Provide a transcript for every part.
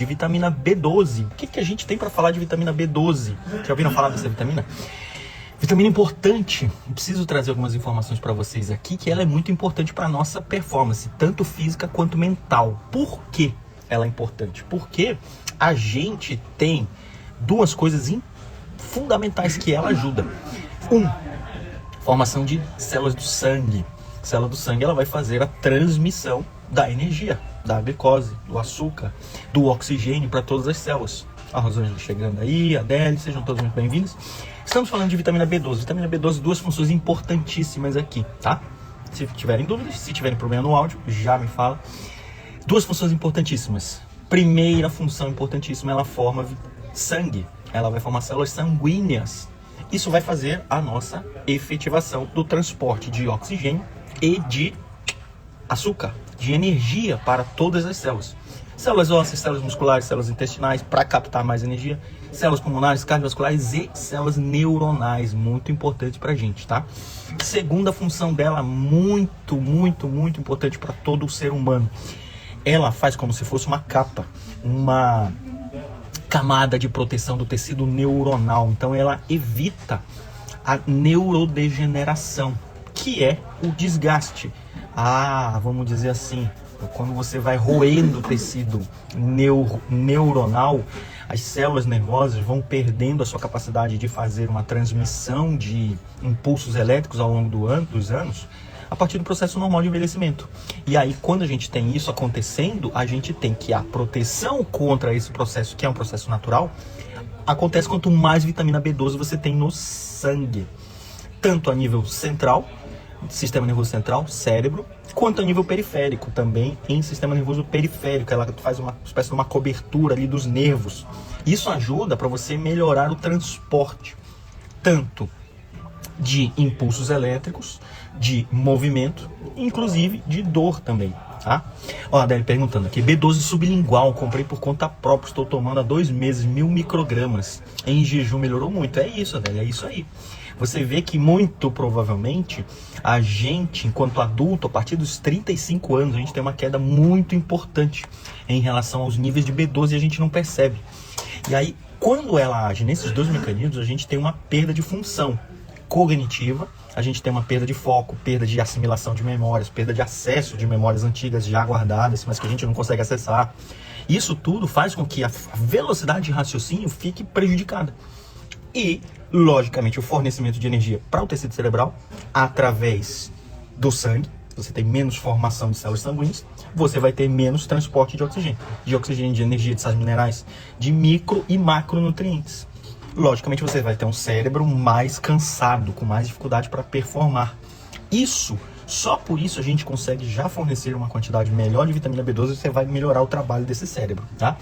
de vitamina B12. O que a gente tem para falar de vitamina B12? Já ouviram falar dessa vitamina? Vitamina importante. Eu preciso trazer algumas informações para vocês aqui, que ela é muito importante para a nossa performance, tanto física quanto mental. Por que ela é importante? Porque a gente tem duas coisas fundamentais que ela ajuda. Formação de células do sangue. A célula do sangue ela vai fazer a transmissão da energia, da glicose, do açúcar, do oxigênio para todas as células. A Rosângela chegando aí, a Adele, sejam todos muito bem-vindos. Estamos falando de vitamina B12. Vitamina B12, duas funções importantíssimas aqui, tá? Se tiverem dúvidas, se tiverem problema no áudio, já me fala. Duas funções importantíssimas. Primeira função importantíssima, ela forma sangue. Ela vai formar células sanguíneas. Isso vai fazer a nossa efetivação do transporte de oxigênio e de açúcar, de energia para todas as células. Células ósseas, células musculares, células intestinais, para captar mais energia, células pulmonares, cardiovasculares e células neuronais, muito importante para a gente, tá? Segunda função dela, muito importante para todo o ser humano. Ela faz como se fosse uma capa, uma camada de proteção do tecido neuronal. Então ela evita a neurodegeneração, que é o desgaste. Vamos dizer assim, quando você vai roendo o tecido neuronal, as células nervosas vão perdendo a sua capacidade de fazer uma transmissão de impulsos elétricos ao longo dos anos, a partir do processo normal de envelhecimento. E aí, quando a gente tem isso acontecendo, a gente tem que a proteção contra esse processo, que é um processo natural, acontece quanto mais vitamina B12 você tem no sangue. Tanto a nível central, sistema nervoso central, cérebro, quanto a nível periférico também, em sistema nervoso periférico. Ela faz uma espécie de uma cobertura ali dos nervos. Isso ajuda para você melhorar o transporte, tanto de impulsos elétricos, de movimento, inclusive de dor também, tá? Ó, a Adele perguntando aqui, B12 sublingual, comprei por conta própria, estou tomando há 2 meses, 1000 microgramas, em jejum melhorou muito. É isso, Adele, é isso aí. Você vê que muito provavelmente a gente, enquanto adulto, a partir dos 35 anos, a gente tem uma queda muito importante em relação aos níveis de B12 e a gente não percebe. E aí, quando ela age nesses dois mecanismos, a gente tem uma perda de função cognitiva, a gente tem uma perda de foco, perda de assimilação de memórias, perda de acesso de memórias antigas já guardadas, mas que a gente não consegue acessar. Isso tudo faz com que a velocidade de raciocínio fique prejudicada. E, logicamente, o fornecimento de energia para o tecido cerebral, através do sangue, você tem menos formação de células sanguíneas, você vai ter menos transporte de oxigênio, de energia, de sais minerais, de micro e macronutrientes. Logicamente, você vai ter um cérebro mais cansado, com mais dificuldade para performar. Só por isso a gente consegue já fornecer uma quantidade melhor de vitamina B12 e você vai melhorar o trabalho desse cérebro, tá?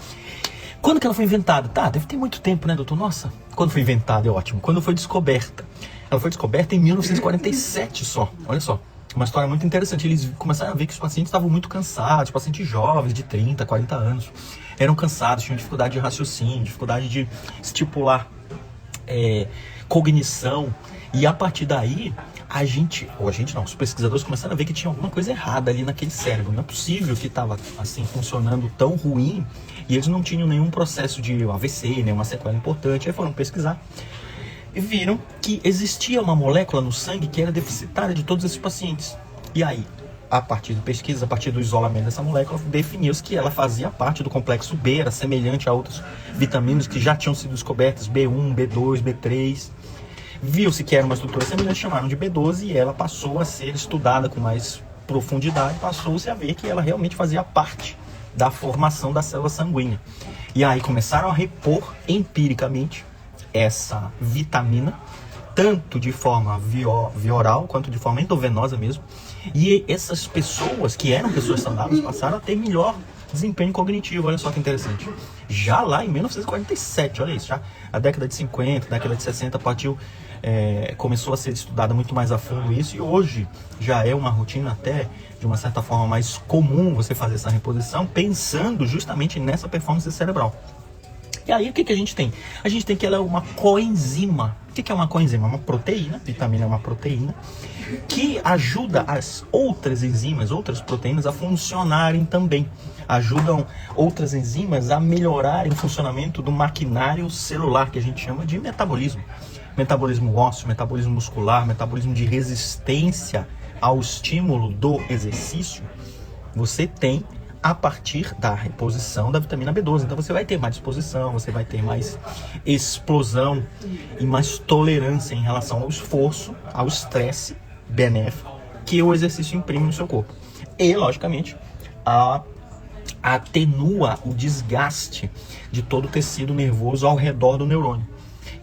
Quando que ela foi inventada? Tá, deve ter muito tempo, né, doutor? Nossa, quando foi inventada é ótimo. Quando foi descoberta? Ela foi descoberta em 1947 só. Olha só, uma história muito interessante. Eles começaram a ver que os pacientes estavam muito cansados, pacientes jovens de 30, 40 anos. Eram cansados, tinham dificuldade de raciocínio, dificuldade de estipular cognição. E a partir daí, os pesquisadores começaram a ver que tinha alguma coisa errada ali naquele cérebro. Não é possível que estava assim funcionando tão ruim e eles não tinham nenhum processo de AVC, nenhuma sequela importante. Aí foram pesquisar e viram que existia uma molécula no sangue que era deficitária de todos esses pacientes. E aí, a partir de pesquisa, a partir do isolamento dessa molécula, definiu-se que ela fazia parte do complexo B, era semelhante a outras vitaminas que já tinham sido descobertas, B1, B2, B3. Viu-se que era uma estrutura semelhante, chamaram de B12 e ela passou a ser estudada com mais profundidade, passou-se a ver que ela realmente fazia parte da formação da célula sanguínea. E aí começaram a repor empiricamente essa vitamina, tanto de forma via oral quanto de forma endovenosa mesmo. E essas pessoas, que eram pessoas saudáveis, passaram a ter melhor desempenho cognitivo. Olha só que interessante. Já lá em 1947, olha isso, já a década de 50, década de 60 começou a ser estudada muito mais a fundo isso, e hoje já é uma rotina até de uma certa forma mais comum você fazer essa reposição, pensando justamente nessa performance cerebral. E aí o que a gente tem? A gente tem que ela é uma coenzima. O que é uma coenzima? Uma proteína, vitamina é uma proteína, que ajuda as outras enzimas, outras proteínas a funcionarem também. Ajudam outras enzimas a melhorarem o funcionamento do maquinário celular, que a gente chama de metabolismo. Metabolismo ósseo, metabolismo muscular, metabolismo de resistência ao estímulo do exercício, você tem a partir da reposição da vitamina B12. Então você vai ter mais disposição, você vai ter mais explosão e mais tolerância em relação ao esforço, ao estresse benéfico que o exercício imprime no seu corpo. E, logicamente, atenua o desgaste de todo o tecido nervoso ao redor do neurônio.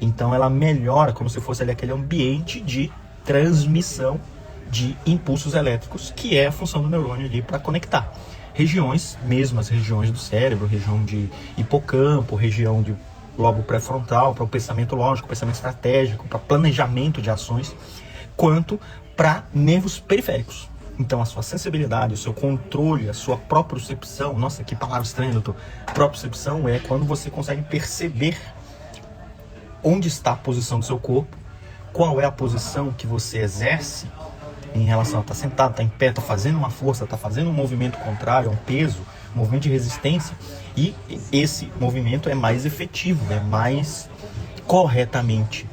Então ela melhora como se fosse ali aquele ambiente de transmissão de impulsos elétricos, que é a função do neurônio ali para conectar regiões, mesmo as regiões do cérebro, região de hipocampo, região de lobo pré-frontal, para o pensamento lógico, pensamento estratégico, para planejamento de ações, quanto para nervos periféricos. Então a sua sensibilidade, o seu controle, a sua propriocepção, nossa, que palavra estranha, doutor. Propriocepção é quando você consegue perceber onde está a posição do seu corpo, qual é a posição que você exerce em relação a estar sentado, estar em pé, estar fazendo uma força, estar fazendo um movimento contrário a um peso, um movimento de resistência, e esse movimento é mais efetivo, é mais corretamente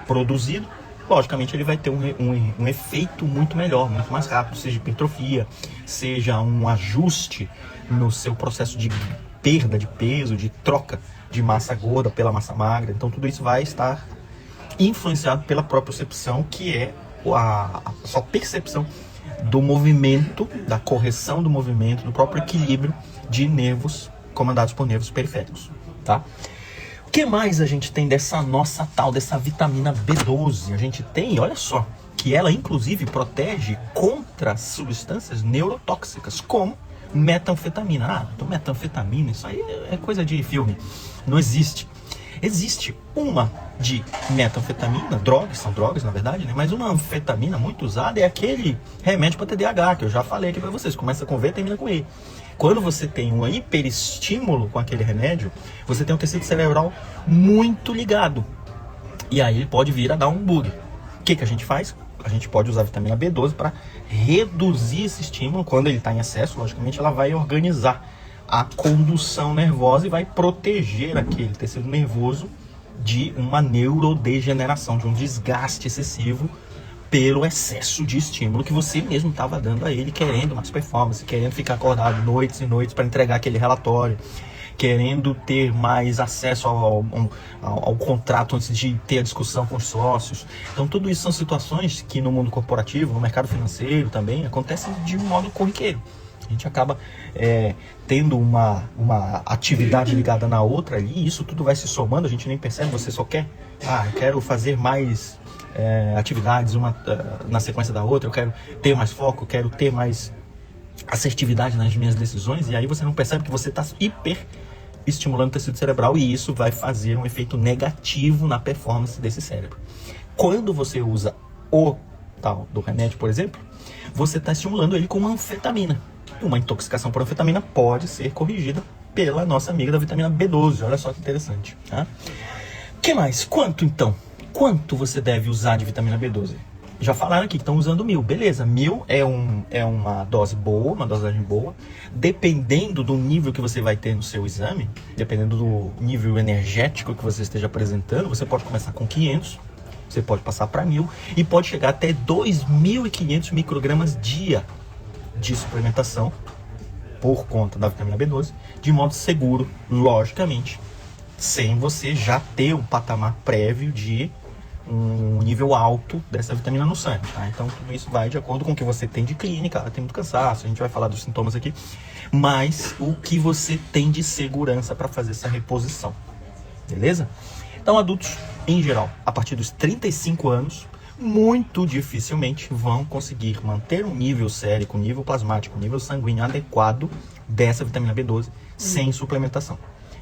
produzido. Logicamente ele vai ter um efeito muito melhor, muito mais rápido, seja hipertrofia, seja um ajuste no seu processo de perda de peso, de troca de massa gorda pela massa magra. Então tudo isso vai estar influenciado pela propriocepção, que é a sua percepção do movimento, da correção do movimento, do próprio equilíbrio de nervos comandados por nervos periféricos, tá? O que mais a gente tem dessa nossa tal, dessa vitamina B12? A gente tem, olha só, que ela inclusive protege contra substâncias neurotóxicas, como metanfetamina. Ah, então metanfetamina, isso aí é coisa de filme. Não existe. Existe uma de metanfetamina, são drogas na verdade, né? Mas uma anfetamina muito usada é aquele remédio para TDAH, que eu já falei aqui para vocês. Começa com V e termina com E. Quando você tem um hiperestímulo com aquele remédio, você tem um tecido cerebral muito ligado. E aí ele pode vir a dar um bug. O que a gente faz? A gente pode usar a vitamina B12 para reduzir esse estímulo. Quando ele está em excesso, logicamente ela vai organizar a condução nervosa e vai proteger aquele tecido nervoso de uma neurodegeneração, de um desgaste excessivo pelo excesso de estímulo que você mesmo estava dando a ele, querendo mais performance, querendo ficar acordado noites e noites para entregar aquele relatório, querendo ter mais acesso ao contrato antes de ter a discussão com os sócios. Então tudo isso são situações que no mundo corporativo, no mercado financeiro também, acontecem de um modo corriqueiro. A gente acaba tendo uma atividade ligada na outra ali, e isso tudo vai se somando, a gente nem percebe, você só quer, eu quero fazer mais atividades uma na sequência da outra, eu quero ter mais foco, eu quero ter mais assertividade nas minhas decisões, e aí você não percebe que você está hiper estimulando o tecido cerebral, e isso vai fazer um efeito negativo na performance desse cérebro. Quando você usa o tal do remédio, por exemplo, você está estimulando ele com uma anfetamina. Uma intoxicação por anfetamina pode ser corrigida pela nossa amiga da vitamina B12. Olha só que interessante. Tá? O que mais? Quanto você deve usar de vitamina B12? Já falaram aqui que estão usando 1000. Beleza, 1000 é uma dose boa, uma dosagem boa. Dependendo do nível que você vai ter no seu exame, dependendo do nível energético que você esteja apresentando, você pode começar com 500, você pode passar para 1000 e pode chegar até 2.500 microgramas dia de suplementação por conta da vitamina B12, de modo seguro, logicamente, sem você já ter um patamar prévio de um nível alto dessa vitamina no sangue, tá? Então tudo isso vai de acordo com o que você tem de clínica, tem muito cansaço, a gente vai falar dos sintomas aqui, mas o que você tem de segurança para fazer essa reposição, beleza? Então adultos, em geral, a partir dos 35 anos, muito dificilmente vão conseguir manter um nível sérico, um nível plasmático, um nível sanguíneo adequado dessa vitamina B12 sem suplementação.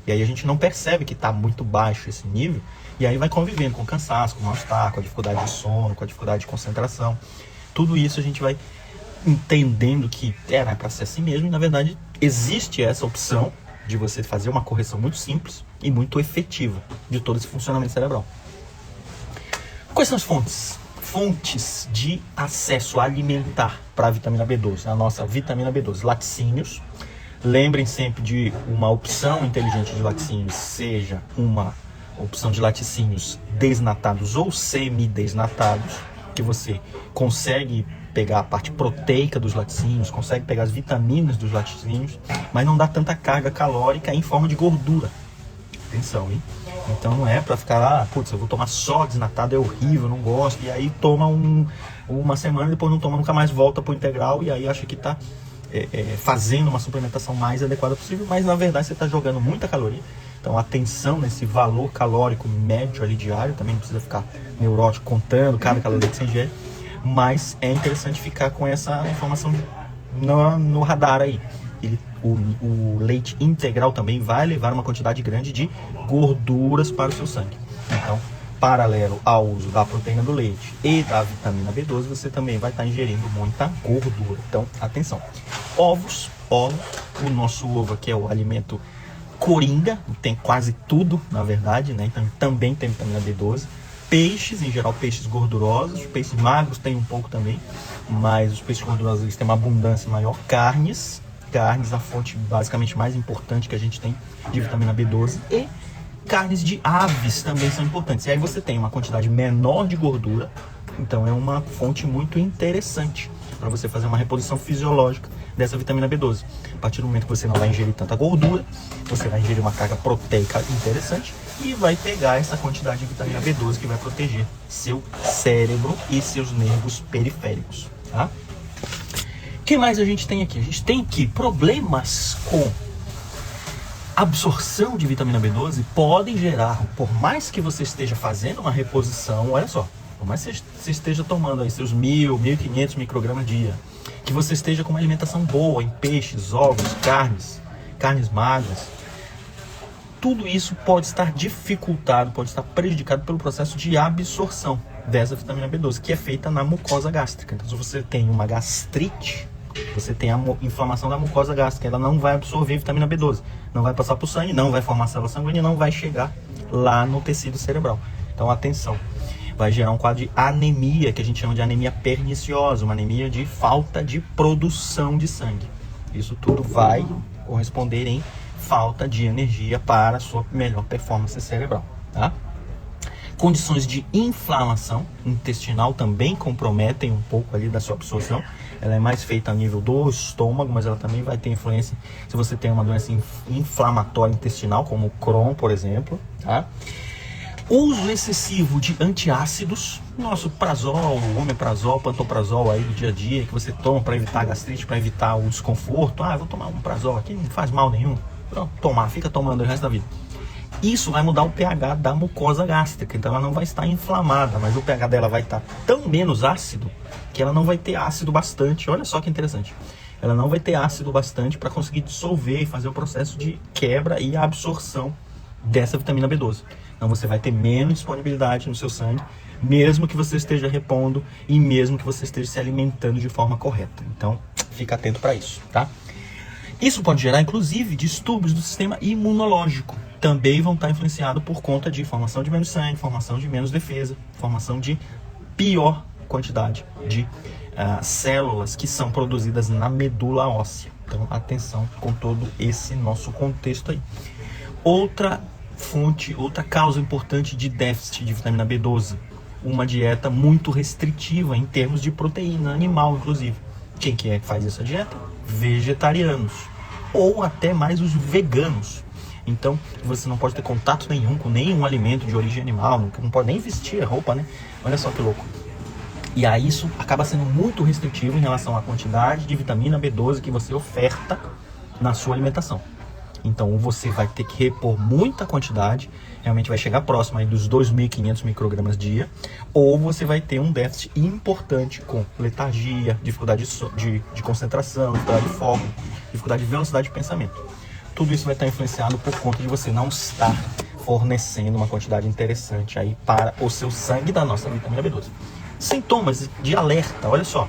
E aí a gente não percebe que está muito baixo esse nível, e aí vai convivendo com o cansaço, com o mal-estar, com a dificuldade de sono, com a dificuldade de concentração. Tudo isso a gente vai entendendo que era para ser assim mesmo, e na verdade existe essa opção de você fazer uma correção muito simples e muito efetiva de todo esse funcionamento cerebral. Quais são as fontes? Fontes de acesso alimentar para a vitamina B12, a nossa vitamina B12, laticínios. Lembrem sempre de uma opção inteligente de laticínios, seja uma opção de laticínios desnatados ou semidesnatados, que você consegue pegar a parte proteica dos laticínios, consegue pegar as vitaminas dos laticínios, mas não dá tanta carga calórica em forma de gordura. Atenção, hein? Então não é pra ficar lá, putz, eu vou tomar só desnatado, é horrível, não gosto, e aí toma uma semana, depois não toma, nunca mais volta pro integral, e aí acha que tá fazendo uma suplementação mais adequada possível, mas na verdade você tá jogando muita caloria. Então atenção nesse valor calórico médio ali diário, também não precisa ficar neurótico contando cada caloria que você ingere, mas é interessante ficar com essa informação no radar aí. O leite integral também vai levar uma quantidade grande de gorduras para o seu sangue. Então, paralelo ao uso da proteína do leite e da vitamina B12, você também vai estar ingerindo muita gordura. Então, atenção. Ovos, o nosso ovo aqui é o alimento coringa, tem quase tudo, na verdade, né? Então, também tem vitamina B12. Peixes, em geral, peixes gordurosos, peixes magros tem um pouco também, mas os peixes gordurosos eles têm uma abundância maior. Carnes, a fonte basicamente mais importante que a gente tem de vitamina B12, e carnes de aves também são importantes. E aí você tem uma quantidade menor de gordura, então é uma fonte muito interessante para você fazer uma reposição fisiológica dessa vitamina B12. A partir do momento que você não vai ingerir tanta gordura, você vai ingerir uma carga proteica interessante e vai pegar essa quantidade de vitamina B12 que vai proteger seu cérebro e seus nervos periféricos, tá? O que mais a gente tem aqui? A gente tem que problemas com absorção de vitamina B12 podem gerar, por mais que você esteja fazendo uma reposição, olha só, por mais que você esteja tomando aí seus 1.000, 1.500 microgramas dia, que você esteja com uma alimentação boa em peixes, ovos, carnes magras, tudo isso pode estar dificultado, pode estar prejudicado pelo processo de absorção dessa vitamina B12, que é feita na mucosa gástrica. Então, se você tem uma gastrite, você tem a inflamação da mucosa gástrica, ela não vai absorver vitamina B12, não vai passar para o sangue, não vai formar célula sanguínea, não vai chegar lá no tecido cerebral. Então, atenção, vai gerar um quadro de anemia, que a gente chama de anemia perniciosa, uma anemia de falta de produção de sangue. Isso tudo vai corresponder em falta de energia para a sua melhor performance cerebral, tá? Condições de inflamação intestinal também comprometem um pouco ali da sua absorção. Ela é mais feita a nível do estômago, mas ela também vai ter influência se você tem uma doença inflamatória intestinal, como o Crohn, por exemplo, tá? Uso excessivo de antiácidos, nosso prazol, omeprazol, pantoprazol aí do dia a dia, que você toma para evitar a gastrite, para evitar o desconforto. Ah, eu vou tomar um prazol aqui, não faz mal nenhum. Pronto, fica tomando o resto da vida. Isso vai mudar o pH da mucosa gástrica, então ela não vai estar inflamada, mas o pH dela vai estar tão menos ácido que ela não vai ter ácido bastante. Olha só que interessante. Ela não vai ter ácido bastante para conseguir dissolver e fazer o processo de quebra e absorção dessa vitamina B12. Então você vai ter menos disponibilidade no seu sangue, mesmo que você esteja repondo e mesmo que você esteja se alimentando de forma correta. Então fica atento para isso, tá? Isso pode gerar, inclusive, distúrbios do sistema imunológico. Também vão estar influenciados por conta de formação de menos sangue, formação de menos defesa, formação de pior quantidade de células que são produzidas na medula óssea. Então, atenção com todo esse nosso contexto aí. Outra fonte, outra causa importante de déficit de vitamina B12, uma dieta muito restritiva em termos de proteína animal, inclusive. Quem que faz essa dieta? Vegetarianos, ou até mais os veganos. Então, você não pode ter contato nenhum com nenhum alimento de origem animal, não pode nem vestir a roupa, né? Olha só que louco. E aí isso acaba sendo muito restritivo em relação à quantidade de vitamina B12 que você oferta na sua alimentação. Então, você vai ter que repor muita quantidade, realmente vai chegar próximo aí dos 2.500 microgramas dia, ou você vai ter um déficit importante com letargia, dificuldade de concentração, dificuldade de foco, dificuldade de velocidade de pensamento. Tudo isso vai estar influenciado por conta de você não estar fornecendo uma quantidade interessante aí para o seu sangue da nossa vitamina B12. Sintomas de alerta, olha só.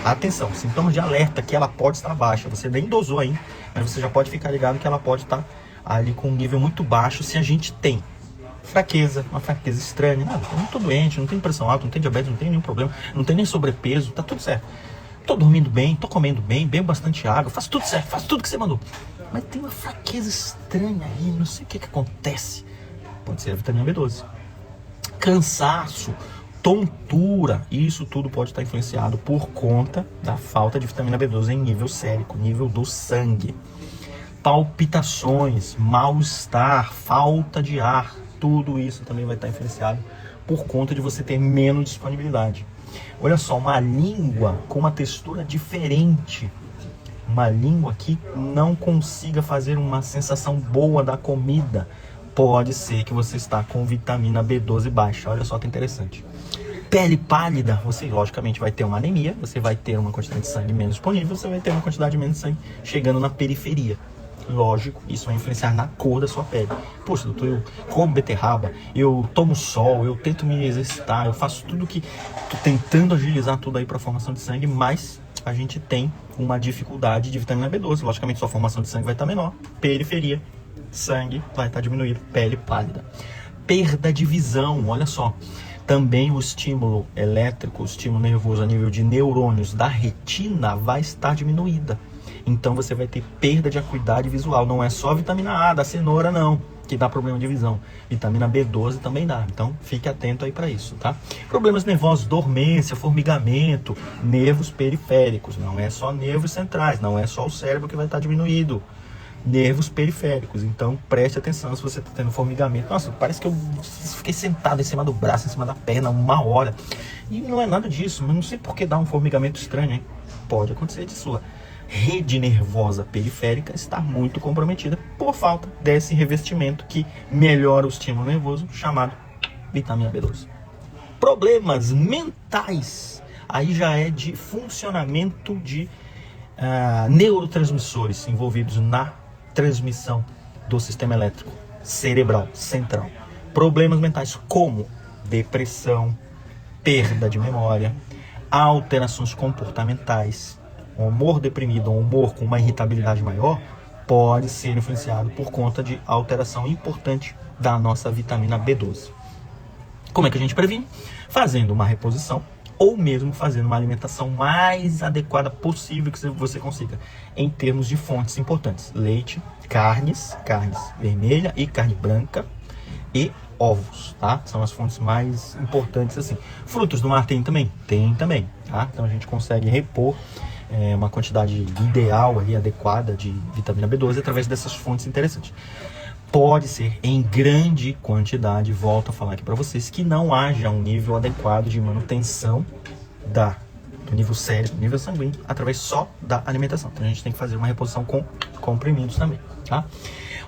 Atenção, sintomas de alerta que ela pode estar baixa. Você nem dosou ainda, mas você já pode ficar ligado que ela pode estar ali com um nível muito baixo se a gente tem fraqueza, uma fraqueza estranha. Nada, eu não tô doente, não tenho pressão alta, não tenho diabetes, não tenho nenhum problema, não tenho nem sobrepeso, tá tudo certo. Tô dormindo bem, tô comendo bem, bebo bastante água, faço tudo certo, faço tudo que você mandou. Mas tem uma fraqueza estranha aí, não sei o que acontece. Pode ser a vitamina B12. Cansaço, tontura, isso tudo pode estar influenciado por conta da falta de vitamina B12 em nível sérico, nível do sangue. Palpitações, mal-estar, falta de ar, tudo isso também vai estar influenciado por conta de você ter menos disponibilidade. Olha só, uma língua com uma textura diferente, uma língua que não consiga fazer uma sensação boa da comida, pode ser que você está com vitamina B12 baixa. Olha só que interessante. Pele pálida, você logicamente vai ter uma anemia, você vai ter uma quantidade de sangue menos disponível, você vai ter uma quantidade de menos sangue chegando na periferia. Lógico, isso vai influenciar na cor da sua pele. Poxa, doutor, eu como beterraba, eu tomo sol, eu tento me exercitar, eu faço tudo que... Tô tentando agilizar tudo aí para a formação de sangue, mas a gente tem uma dificuldade de vitamina B12. Logicamente, sua formação de sangue vai estar menor, periferia, sangue vai estar diminuído, pele pálida. Perda de visão, olha só. Também o estímulo elétrico, o estímulo nervoso a nível de neurônios da retina vai estar diminuída. Então você vai ter perda de acuidade visual. Não é só a vitamina A da cenoura não, que dá problema de visão. Vitamina B12 também dá. Então fique atento aí para isso, tá? Problemas nervosos, dormência, formigamento, nervos periféricos. Não é só nervos centrais, não é só o cérebro que vai estar diminuído. Nervos periféricos. Então preste atenção se você está tendo formigamento. Nossa, parece que eu fiquei sentado em cima do braço, em cima da perna, 1 hora. E não é nada disso, mas não sei por que dá um formigamento estranho, hein? Pode acontecer de sua rede nervosa periférica está muito comprometida por falta desse revestimento que melhora o estímulo nervoso, chamado vitamina B12. Problemas mentais, aí já é de funcionamento de neurotransmissores envolvidos na transmissão do sistema elétrico cerebral central. Problemas mentais como depressão, perda de memória, alterações comportamentais, humor deprimido ou humor com uma irritabilidade maior pode ser influenciado por conta de alteração importante da nossa vitamina B12. Como é que a gente previne? Fazendo uma reposição ou mesmo fazendo uma alimentação mais adequada possível que você consiga em termos de fontes importantes: leite, carnes vermelha e carne branca e ovos, tá? São as fontes mais importantes assim. Frutos do mar tem também, tá? Então a gente consegue repor uma quantidade ideal ali, adequada de vitamina B12 através dessas fontes interessantes. Pode ser em grande quantidade, volto a falar aqui para vocês, que não haja um nível adequado de manutenção do nível sérico, nível sanguíneo, através só da alimentação. Então a gente tem que fazer uma reposição com comprimidos também, tá?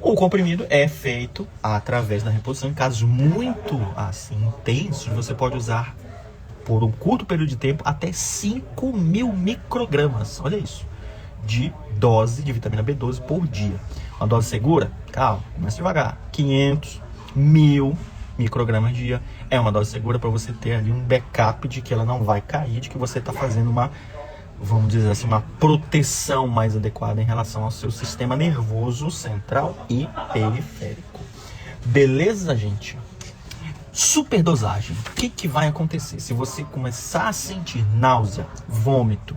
O comprimido é feito através da reposição. Em casos muito assim intensos, você pode usar por um curto período de tempo até 5.000 microgramas, olha isso, de dose de vitamina B12 por dia. Uma dose segura? Calma, começa devagar. 500, 1.000 microgramas dia é uma dose segura para você ter ali um backup de que ela não vai cair, de que você está fazendo uma, vamos dizer assim, uma proteção mais adequada em relação ao seu sistema nervoso central e periférico. Beleza, gente? Superdosagem. O que vai acontecer? Se você começar a sentir náusea, vômito,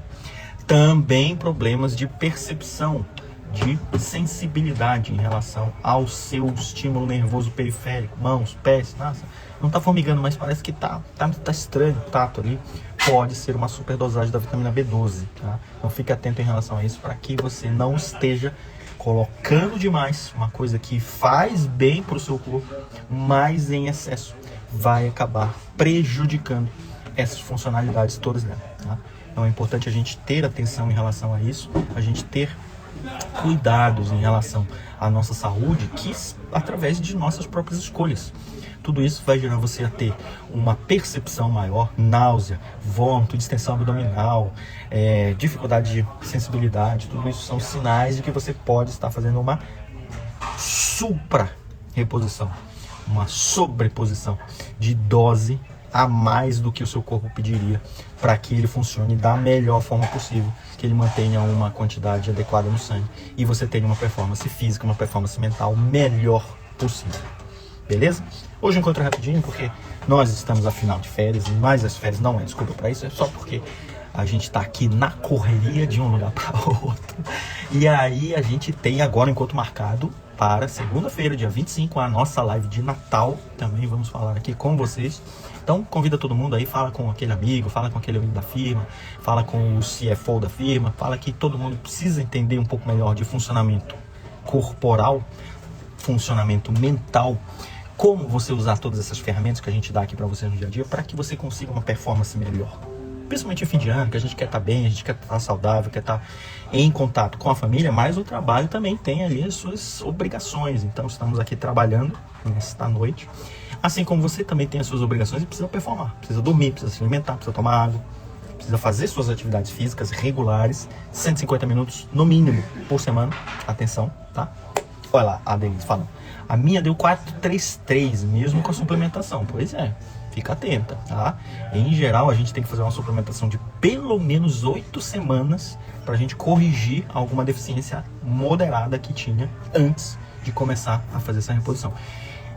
também problemas de percepção, de sensibilidade em relação ao seu estímulo nervoso periférico, mãos, pés, nossa, não tá formigando, mas parece que tá estranho o tato ali, pode ser uma superdosagem da vitamina B12, tá? Então fique atento em relação a isso, para que você não esteja colocando demais, uma coisa que faz bem para o seu corpo, mas em excesso vai acabar prejudicando essas funcionalidades todas dela, tá? Então é importante a gente ter atenção em relação a isso, a gente ter cuidados em relação à nossa saúde, que através de nossas próprias escolhas. Tudo isso vai gerar você a ter uma percepção maior, náusea, vômito, distensão abdominal, dificuldade de sensibilidade. Tudo isso são sinais de que você pode estar fazendo uma supra-reposição, uma sobreposição de dose a mais do que o seu corpo pediria para que ele funcione da melhor forma possível, que ele mantenha uma quantidade adequada no sangue e você tenha uma performance física, uma performance mental melhor possível. Beleza? Hoje eu encontro rapidinho porque nós estamos a final de férias, mas as férias não é desculpa para isso, é só porque a gente está aqui na correria de um lugar para outro. E aí a gente tem agora um encontro marcado para segunda-feira, dia 25, a nossa live de Natal. Também vamos falar aqui com vocês. Então convida todo mundo aí, fala com aquele amigo, fala com aquele amigo da firma, fala com o CFO da firma, fala que todo mundo precisa entender um pouco melhor de funcionamento corporal, funcionamento mental, como você usar todas essas ferramentas que a gente dá aqui para você no dia a dia para que você consiga uma performance melhor. Principalmente em fim de ano, que a gente quer estar bem, a gente quer estar saudável, quer estar em contato com a família, mas o trabalho também tem ali as suas obrigações. Então estamos aqui trabalhando nesta noite, assim como você também tem as suas obrigações e precisa performar, precisa dormir, precisa se alimentar, precisa tomar água, precisa fazer suas atividades físicas regulares, 150 minutos no mínimo por semana. Atenção, tá? Olha lá, a Denise falando. A minha deu 4,33 mesmo com a suplementação. Pois é, fica atenta, tá? Em geral, a gente tem que fazer uma suplementação de pelo menos 8 semanas para a gente corrigir alguma deficiência moderada que tinha antes de começar a fazer essa reposição.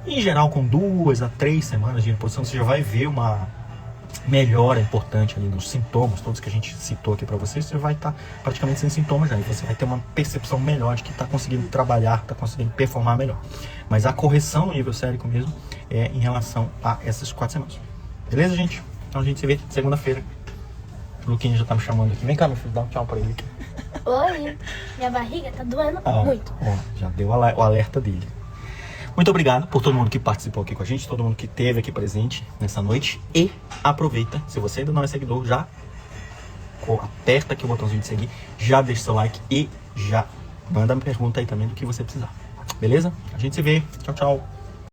Em geral, com 2 a 3 semanas de reposição, você já vai ver uma melhora importante ali nos sintomas, todos que a gente citou aqui para vocês. Você vai estar praticamente sem sintomas já, e você vai ter uma percepção melhor de que está conseguindo trabalhar, está conseguindo performar melhor. Mas a correção no nível sérico mesmo é em relação a essas 4 semanas. Beleza, gente? Então a gente se vê segunda-feira. O Luquinha já tá me chamando aqui. Vem cá, meu filho, dá um tchau pra ele aqui. Oi, minha barriga tá doendo muito. Ó, já deu o alerta dele. Muito obrigado por todo mundo que participou aqui com a gente, todo mundo que esteve aqui presente nessa noite. E aproveita, se você ainda não é seguidor, já aperta aqui o botãozinho de seguir, já deixa seu like e já manda uma pergunta aí também do que você precisar. Beleza? A gente se vê. Tchau, tchau.